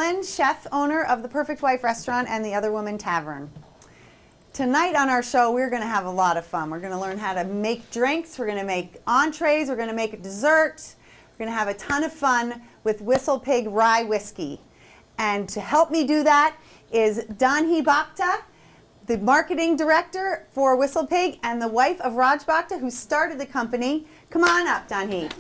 Ellen, chef owner of the Perfect Wife Restaurant and the Other Woman Tavern. Tonight on our show, we're going to have a lot of fun. We're going to learn how to make drinks, we're going to make entrees, we're going to make a dessert. We're going to have a ton of fun with WhistlePig Rye Whiskey. And to help me do that is Danhee Bhakta, the marketing director for WhistlePig and the wife of Raj Bhakta, who started the company. Come on up, Danhee.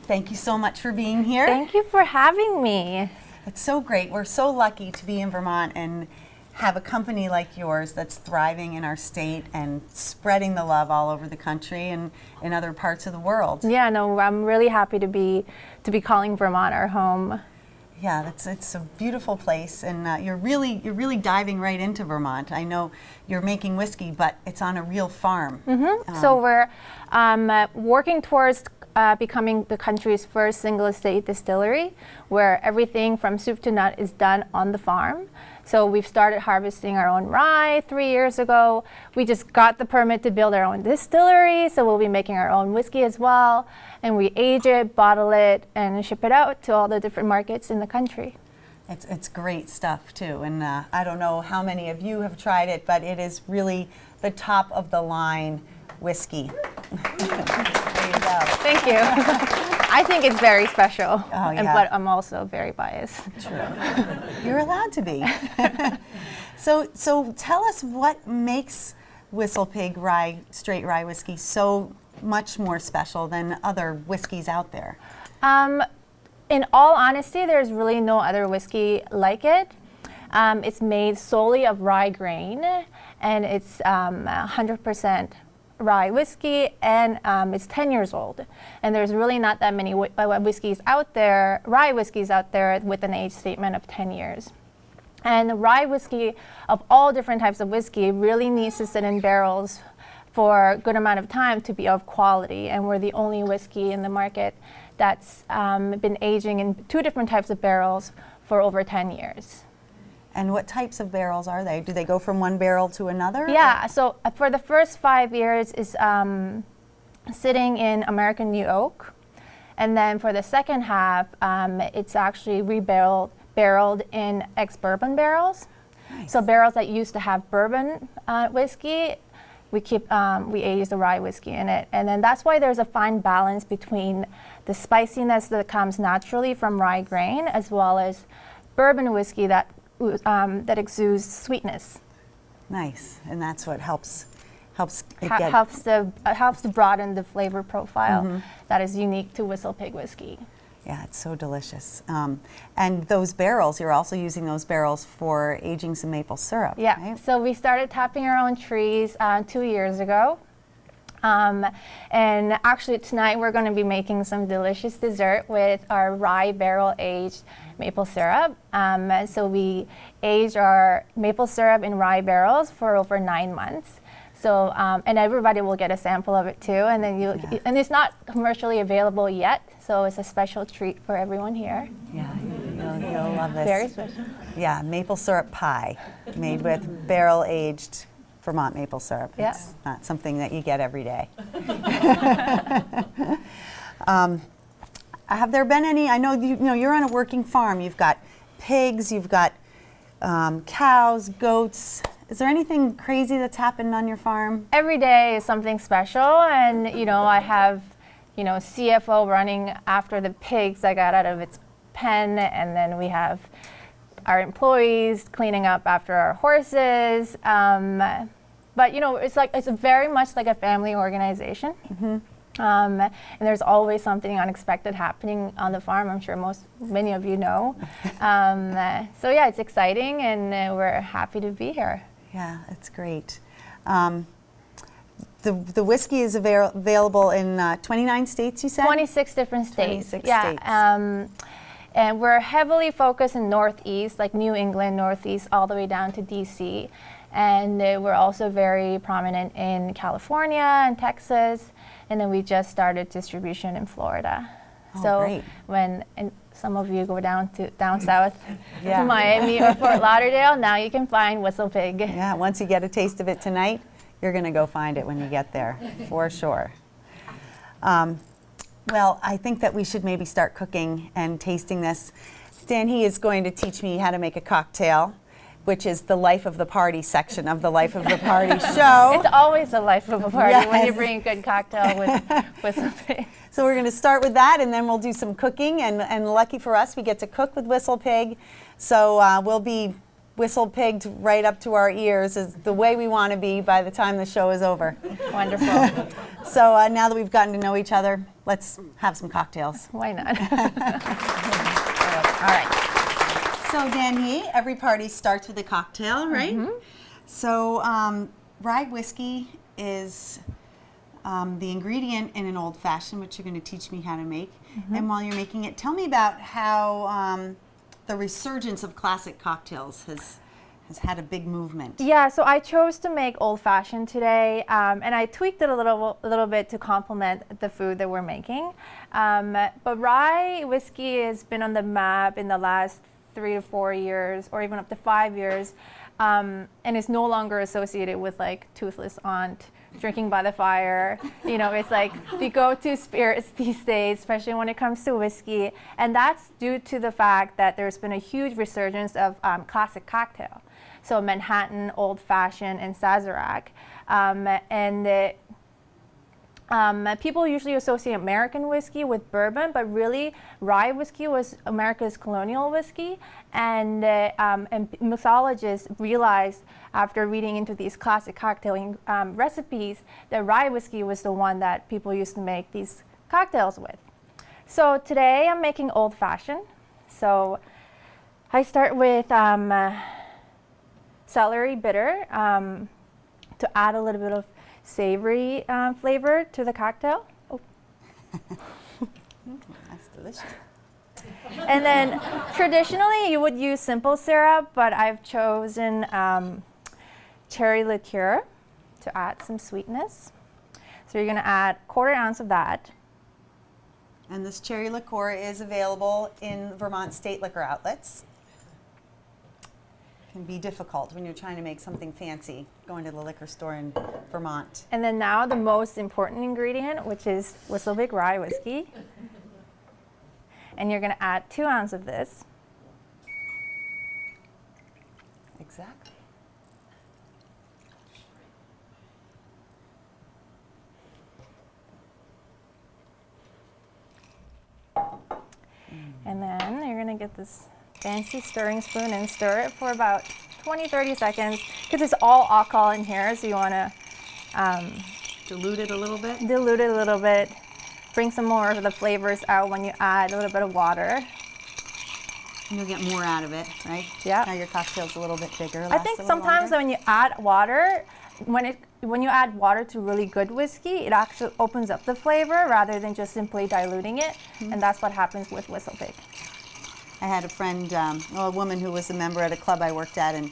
Thank you so much for being here. Thank you for having me. It's so great. We're so lucky to be in Vermont and have a company like yours that's thriving in our state and spreading the love all over the country and in other parts of the world. Yeah, no, I'm really happy to be calling Vermont our home. Yeah, it's a beautiful place, and you're really diving right into Vermont. I know you're making whiskey, but it's on a real farm. Mm-hmm. So we're working towards becoming the country's first single estate distillery, where everything from soup to nut is done on the farm. So we've started harvesting our own rye 3 years ago. We just got the permit to build our own distillery, so we'll be making our own whiskey as well. And we age it, bottle it, and ship it out to all the different markets in the country. It's great stuff too, and I don't know how many of you have tried it, but it is really the top of the line whiskey. There you go. Thank you. I think it's very special, Oh, yeah. but I'm also very biased. True. You're allowed to be. So tell us what makes WhistlePig straight rye whiskey so much more special than other whiskeys out there. In all honesty, there's really no other whiskey like it. It's made solely of rye grain, and it's 100% rye whiskey, and it's 10 years old. And there's really not that many whiskeys out there, rye whiskeys out there with an age statement of 10 years. And rye whiskey of all different types of whiskey really needs to sit in barrels for a good amount of time to be of quality. And we're the only whiskey in the market that's been aging in 2 different types of barrels for over 10 years. And what types of barrels are they? Do they go from one barrel to another? Yeah, so for the first 5 years is sitting in American New Oak. And then for the second half, it's actually barreled in ex-bourbon barrels. Nice. So barrels that used to have bourbon whiskey, we age the rye whiskey in it. And then that's why there's a fine balance between the spiciness that comes naturally from rye grain as well as bourbon whiskey that exudes sweetness. Nice, and that's what helps to broaden the flavor profile that is unique to WhistlePig whiskey. Yeah, it's so delicious. And those barrels, you're also using those barrels for aging some maple syrup. Yeah, right? So we started tapping our own trees 2 years ago. And actually tonight we're going to be making some delicious dessert with our rye barrel aged maple syrup. So we aged our maple syrup in rye barrels for over 9 months. So and everybody will get a sample of it too. And then and it's not commercially available yet. So it's a special treat for everyone here. Yeah, you'll love this. Very special. Yeah, maple syrup pie made with barrel aged Vermont maple syrup. Yeah. It's not something that you get every day. Have there been any, I know you're on a working farm, you've got pigs, you've got cows, goats. Is there anything crazy that's happened on your farm? Every day is something special, and I have CFO running after the pigs that got out of its pen, and then we have our employees cleaning up after our horses. But it's very much like a family organization. Mm-hmm. And there's always something unexpected happening on the farm. I'm sure many of you know. So yeah, it's exciting, and we're happy to be here. Yeah, it's great. The whiskey is available in 29 states, you said? 26 different states. 26 yeah. states. And we're heavily focused in Northeast, like New England, Northeast, all the way down to DC. And we're also very prominent in California and Texas. And then we just started distribution in Florida. Oh, so great. when some of you go down south to Miami or Fort Lauderdale, now you can find WhistlePig. Yeah, once you get a taste of it tonight, You're going to go find it when you get there, for sure. Well, I think that we should maybe start cooking and tasting this. Danhee is going to teach me how to make a cocktail, which is the life of the party section of the Life of the Party show. It's always the life of a party when you Yes. bring a good cocktail with something. So we're going to start with that, and then we'll do some cooking. And lucky for us, we get to cook with WhistlePig. So we'll be WhistlePigged right up to our ears, is the way we want to be by the time the show is over. Wonderful. So now that we've gotten to know each other, let's have some cocktails. Why not? All right. So Danhee, every party starts with a cocktail, right? Mm-hmm. So rye whiskey is the ingredient in an old fashioned, which you're going to teach me how to make. Mm-hmm. And while you're making it, tell me about how the resurgence of classic cocktails has had a big movement. Yeah, so I chose to make old fashioned today, and I tweaked it a little bit to complement the food that we're making. But rye whiskey has been on the map in the last 3 to 4 years, or even up to 5 years, and is no longer associated with like toothless aunt drinking by the fire. You know, it's like the go-to spirits these days, especially when it comes to whiskey. And that's due to the fact that there's been a huge resurgence of classic cocktail. So Manhattan, Old Fashioned, and Sazerac. People usually associate American whiskey with bourbon, but really rye whiskey was America's colonial whiskey. And mixologists realized after reading into these classic cocktail recipes that rye whiskey was the one that people used to make these cocktails with. So today I'm making old fashioned. So I start with celery bitter to add a little bit of savory flavor to the cocktail. Oh. That's delicious. And then traditionally you would use simple syrup, but I've chosen cherry liqueur to add some sweetness. So you're going to add 1/4 ounce of that. And this cherry liqueur is available in Vermont state liquor outlets. Can be difficult when you're trying to make something fancy, going to the liquor store in Vermont. And then now the most important ingredient, which is WhistlePig rye whiskey. And you're going to add 2 ounces of this. Exactly. And then you're going to get this fancy stirring spoon and stir it for about 20-30 seconds, because it's all alcohol in here, so you want to Dilute it a little bit. dilute it a little bit, bring some more of the flavors out when you add a little bit of water. And you'll get more out of it, right? Yeah. Now your cocktail's a little bit bigger. I lasts think a little sometimes longer. when you add water, when you add water to really good whiskey, it actually opens up the flavor rather than just simply diluting it, and that's what happens with WhistlePig. I had a friend, a woman who was a member at a club I worked at, and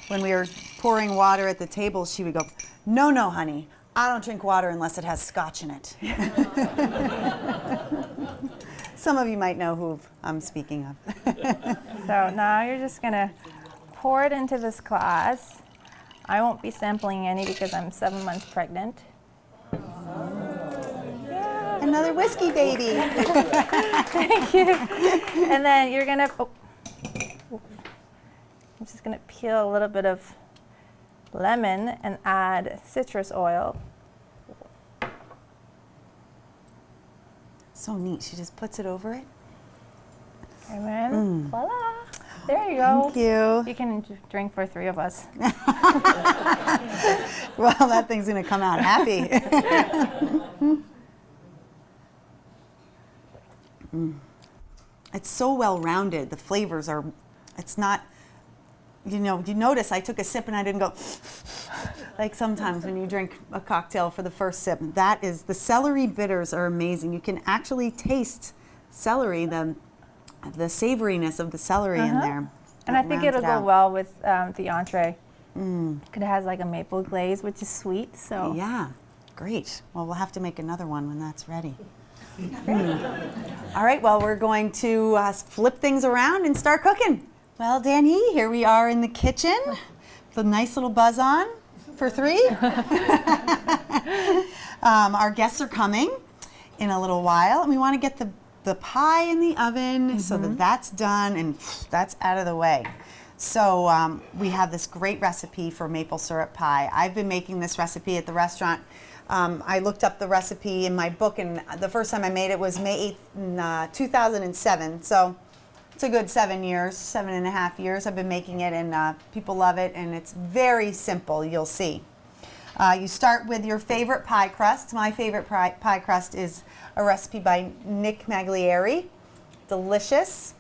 when we were pouring water at the table, she would go, "No, no, honey, I don't drink water unless it has scotch in it." Some of you might know who I'm speaking of. So now you're just gonna pour it into this glass. I won't be sampling any because I'm 7 months pregnant. Another whiskey baby. Thank you. And then you're gonna, I'm just gonna peel a little bit of lemon and add citrus oil. So neat. She just puts it over it. And then, voila, there you go. Thank you. You can drink for 3 of us. Well, that thing's going to come out happy. It's so well rounded. The flavors are, it's not, you notice I took a sip and I didn't go like sometimes when you drink a cocktail for the first sip. That is, the celery bitters are amazing. You can actually taste celery, the savoriness of the celery in there. And I That think rounds it'll it go out. well with the entree. It has like a maple glaze, which is sweet. So Yeah, great. Well, we'll have to make another one when that's ready. All right, well, we're going to flip things around and start cooking. Well, Danhee, here we are in the kitchen with a nice little buzz on. for 3. Our guests are coming in a little while, and we want to get the pie in the oven so that that's done and that's out of the way. So we have this great recipe for maple syrup pie. I've been making this recipe at the restaurant. I looked up the recipe in my book, and the first time I made it was May 8th in 2007. So it's a good 7.5 years I've been making it, and people love it, and it's very simple, you'll see. You start with your favorite pie crust. My favorite pie crust is a recipe by Nick Maglieri. Delicious.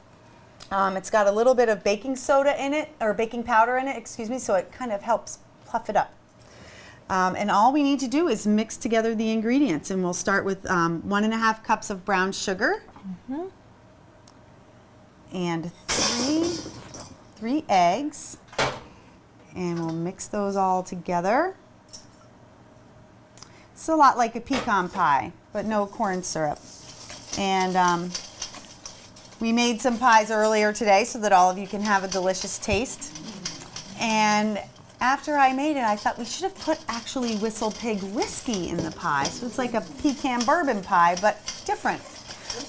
It's got a little bit of baking soda in it, or baking powder in it, excuse me, so it kind of helps puff it up. And all we need to do is mix together the ingredients, and we'll start with 1.5 cups of brown sugar and three eggs, and we'll mix those all together. It's a lot like a pecan pie, but no corn syrup. And we made some pies earlier today so that all of you can have a delicious taste. And after I made it, I thought we should have put actually WhistlePig whiskey in the pie. So it's like a pecan bourbon pie, but different.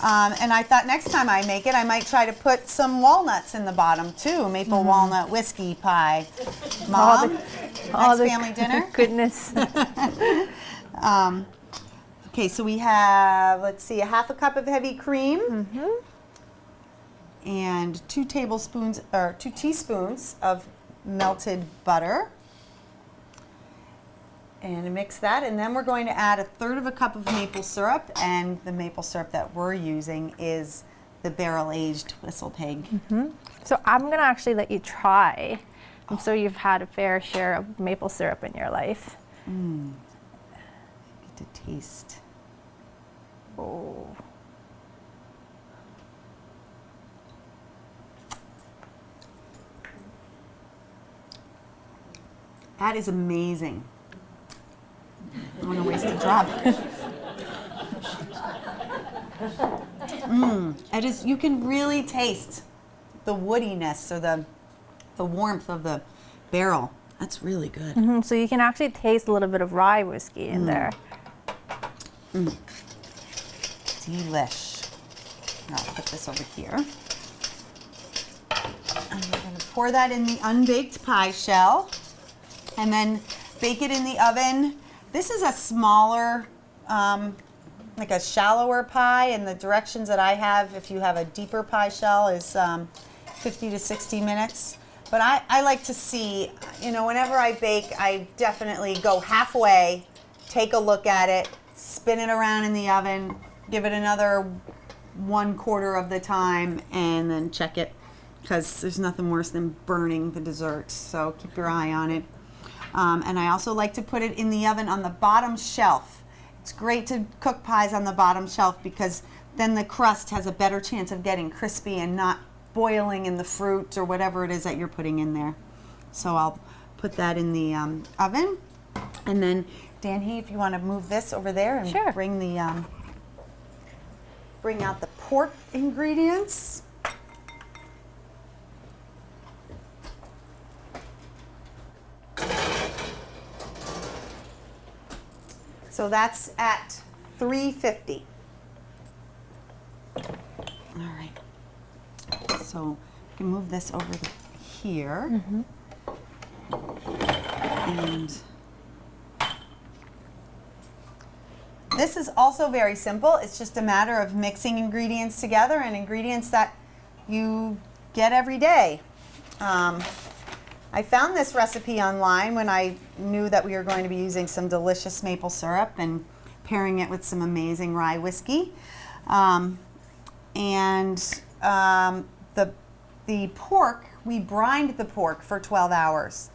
And I thought next time I make it, I might try to put some walnuts in the bottom too, maple walnut whiskey pie. Mom, next family dinner? Goodness. Okay, so we have, let's see, 1/2 cup of heavy cream and 2 teaspoons of melted butter. And mix that, and then we're going to add 1/3 cup of maple syrup, and the maple syrup that we're using is the barrel-aged WhistlePig. So I'm going to actually let you try. I'm sure you've had a fair share of maple syrup in your life. Get to taste. Oh. That is amazing. I don't want to waste a drop. It is. You can really taste the woodiness or the warmth of the barrel. That's really good. So you can actually taste a little bit of rye whiskey in there. Delish. Now I'll put this over here. And we're going to pour that in the unbaked pie shell, and then bake it in the oven. This is a smaller, like a shallower pie, and the directions that I have, if you have a deeper pie shell, is 50 to 60 minutes. But I like to see, whenever I bake, I definitely go halfway, take a look at it, spin it around in the oven, give it another 1/4 of the time, and then check it, because there's nothing worse than burning the dessert. So keep your eye on it. And I also like to put it in the oven on the bottom shelf. It's great to cook pies on the bottom shelf because then the crust has a better chance of getting crispy and not boiling in the fruit or whatever it is that you're putting in there. So I'll put that in the oven. And then, Danhee, if you want to move this over there and Sure. bring out the pork ingredients. So that's at 350. All right. So you can move this over here. And this is also very simple. It's just a matter of mixing ingredients together, and ingredients that you get every day. I found this recipe online when I knew that we were going to be using some delicious maple syrup and pairing it with some amazing rye whiskey. The pork, we brined the pork for 12 hours.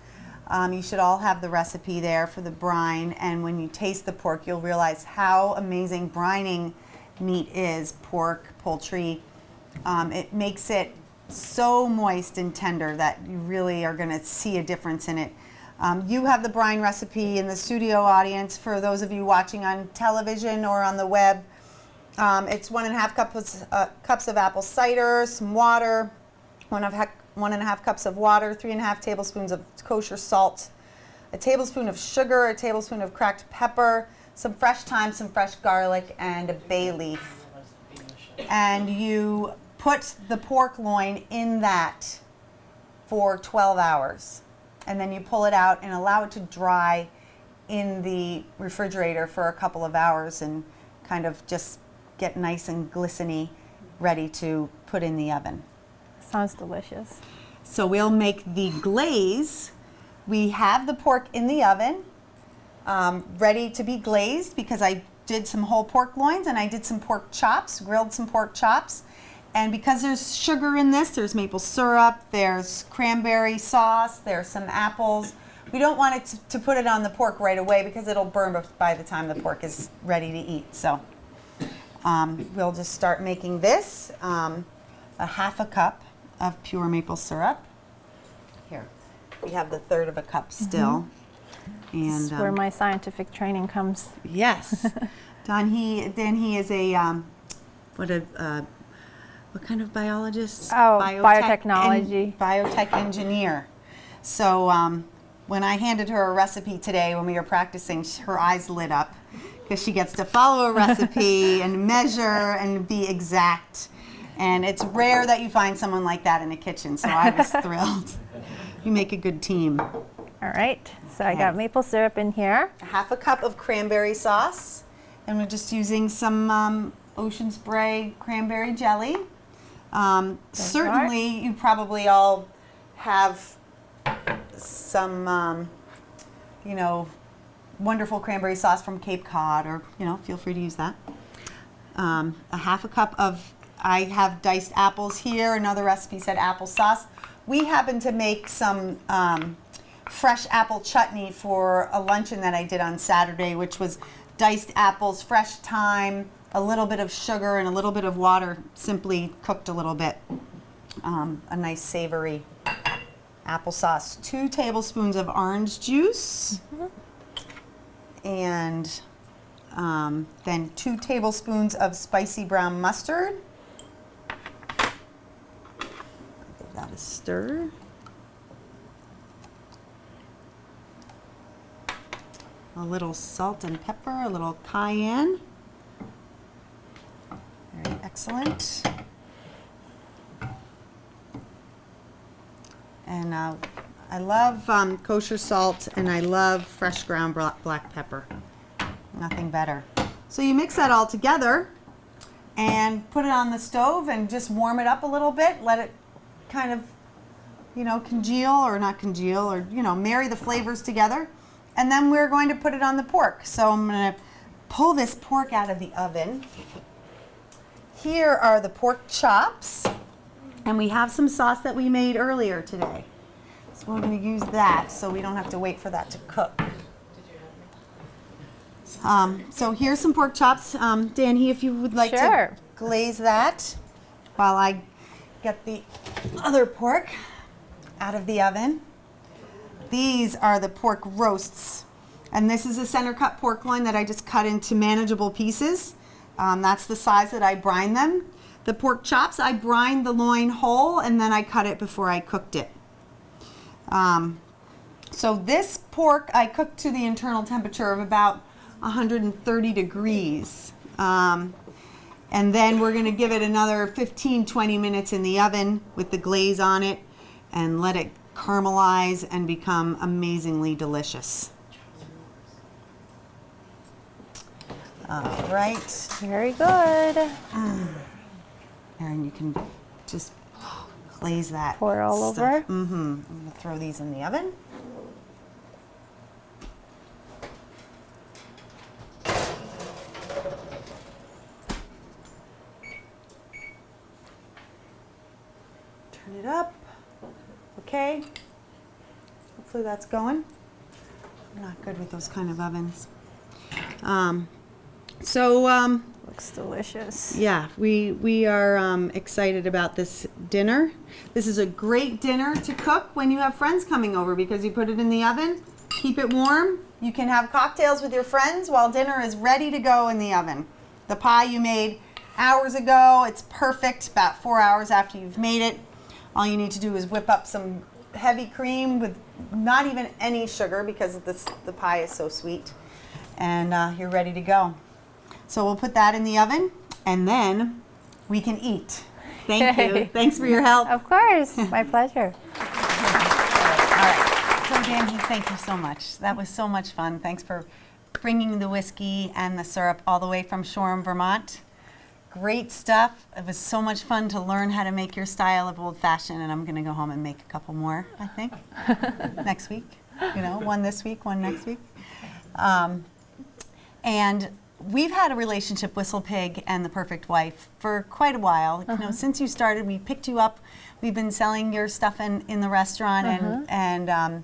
You should all have the recipe there for the brine, and when you taste the pork, you'll realize how amazing brining meat is, pork, poultry. It makes it so moist and tender that you really are going to see a difference in it. You have the brine recipe in the studio audience. For those of you watching on television or on the web, it's 1.5 cups of apple cider, some water, 1.5 cups of water, 3.5 tablespoons of kosher salt, a tablespoon of sugar, a tablespoon of cracked pepper, some fresh thyme, some fresh garlic, and a bay leaf. And you put the pork loin in that for 12 hours. And then you pull it out and allow it to dry in the refrigerator for a couple of hours and kind of just get nice and glistening, ready to put in the oven. Sounds delicious. So we'll make the glaze. We have the pork in the oven, ready to be glazed, because I did some whole pork loins and I did some pork chops, grilled some pork chops. And because there's sugar in this, there's maple syrup, there's cranberry sauce, there's some apples. We don't want it to put it on the pork right away because it'll burn by the time the pork is ready to eat. So we'll just start making this. A half a cup of pure maple syrup. Here, we have the third of a cup still. And This is where my scientific training comes. yes, Danhee is a what kind of biologist? Oh, biotechnology. Biotech engineer. So when I handed her a recipe today when we were practicing, her eyes lit up because she gets to follow a recipe and measure and be exact. And it's rare that you find someone like that in the kitchen, so I was thrilled. You make a good team. All right, so I got maple syrup in here. A half a cup of cranberry sauce, and we're just using some Ocean Spray cranberry jelly. Certainly, you probably all have some, wonderful cranberry sauce from Cape Cod, or, feel free to use that. A half a cup of, I have diced apples here. Another recipe said applesauce. We happen to make some fresh apple chutney for a luncheon that I did on Saturday, which was diced apples, fresh thyme, a little bit of sugar, and a little bit of water, simply cooked a little bit. A nice savory applesauce. 2 tablespoons of orange juice, and then 2 tablespoons of spicy brown mustard. Give that a stir. A little salt and pepper, a little cayenne. Very excellent. And I love kosher salt, and I love fresh ground black pepper. Nothing better. So you mix that all together and put it on the stove and just warm it up a little bit. Let it kind of, congeal, or not congeal, or, marry the flavors together. And then we're going to put it on the pork. So I'm going to pull this pork out of the oven. Here are the pork chops, and we have some sauce that we made earlier today. So we're going to use that so we don't have to wait for that to cook. So here's some pork chops. Danhee, if you would like to glaze that while I get the other pork out of the oven. These are the pork roasts, and this is a center cut pork loin that I just cut into manageable pieces. That's the size that I brine them. The pork chops, I brined the loin whole, and then I cut it before I cooked it. So this pork I cooked to the internal temperature of about 130 degrees. And then we're going to give it another 15-20 minutes in the oven with the glaze on it and let it caramelize and become amazingly delicious. All right. Very good. And you can just glaze that. Pour it all stuff. over. I'm going to throw these in the oven. Turn it up. Okay. Hopefully that's going. I'm not good with those kind of ovens. Looks delicious. Yeah, we are excited about this dinner. This is a great dinner to cook when you have friends coming over, because you put it in the oven, keep it warm. You can have cocktails with your friends while dinner is ready to go in the oven. The pie you made hours ago, it's perfect about 4 hours after you've made it. All you need to do is whip up some heavy cream with not even any sugar because the pie is so sweet. And you're ready to go. So we'll put that in the oven, and then we can eat. Thank you. Thanks for your help. Of course, my pleasure. All right. So Danhee, thank you so much. That was so much fun. Thanks for bringing the whiskey and the syrup all the way from Shoreham, Vermont. Great stuff. It was so much fun to learn how to make your style of old fashioned, and I'm going to go home and make a couple more, I think, next week. You know, one this week, one next week. And we've had a relationship, WhistlePig and The Perfect Wife, for quite a while. You know, since you started, we picked you up. We've been selling your stuff in the restaurant and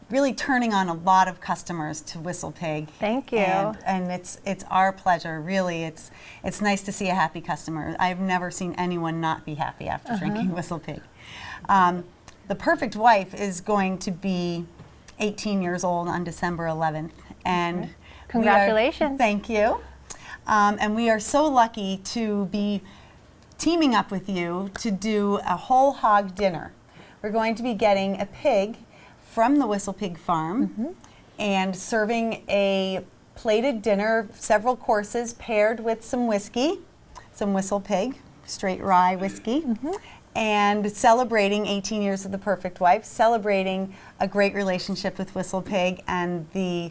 really turning on a lot of customers to WhistlePig. Thank you. And it's our pleasure, really. It's nice to see a happy customer. I've never seen anyone not be happy after drinking WhistlePig. The Perfect Wife is going to be 18 years old on December 11th. And congratulations. Thank you. And we are so lucky to be teaming up with you to do a whole hog dinner. We're going to be getting a pig from the WhistlePig farm and serving a plated dinner, several courses paired with some whiskey, some WhistlePig, straight rye whiskey, and celebrating 18 years of The Perfect Wife, celebrating a great relationship with WhistlePig and the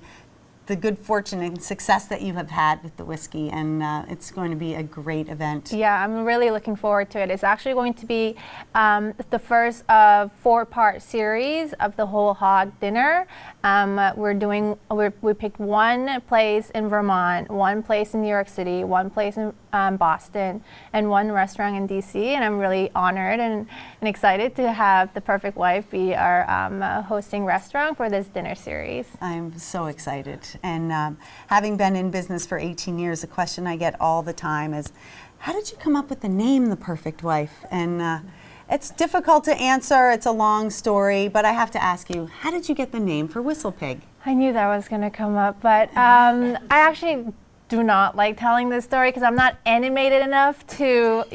good fortune and success that you have had with the whiskey, and it's going to be a great event. Yeah, I'm really looking forward to it. It's actually going to be the first of 4-part series of the whole hog dinner. We picked one place in Vermont, one place in New York City, one place in Boston, and one restaurant in DC, and I'm really honored and excited to have The Perfect Wife be our hosting restaurant for this dinner series. I'm so excited. And having been in business for 18 years, a question I get all the time is, how did you come up with the name The Perfect Wife? And it's difficult to answer. It's a long story, but I have to ask you, how did you get the name for WhistlePig? I knew that was going to come up, but I actually do not like telling this story because I'm not animated enough to,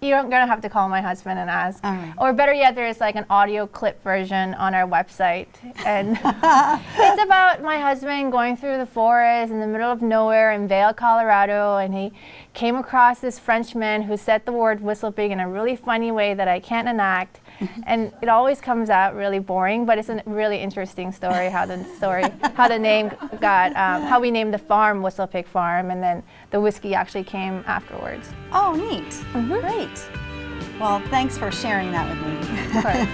you're going to have to call my husband and ask. Or better yet, there is like an audio clip version on our website. And it's about my husband going through the forest in the middle of nowhere in Vail, Colorado, and he came across this Frenchman who said the word WhistlePig in a really funny way that I can't enact. And it always comes out really boring, but it's a really interesting story how the name got, how we named the farm WhistlePig Farm, and then the whiskey actually came afterwards. Oh, neat. Great. Well, thanks for sharing that with me. Of course.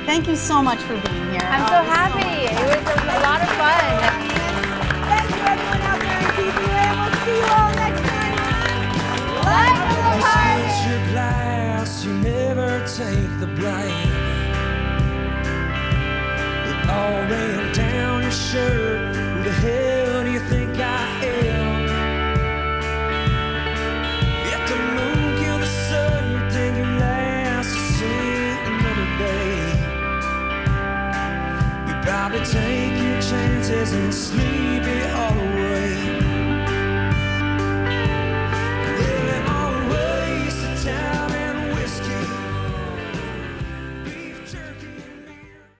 Thank you so much for being here. I'm so happy. It was a lot of fun. Thank you, everyone out there in TV land. We'll see you all next time on Live from the Party. Your glass, you never take the blame. It all ran down your shirt.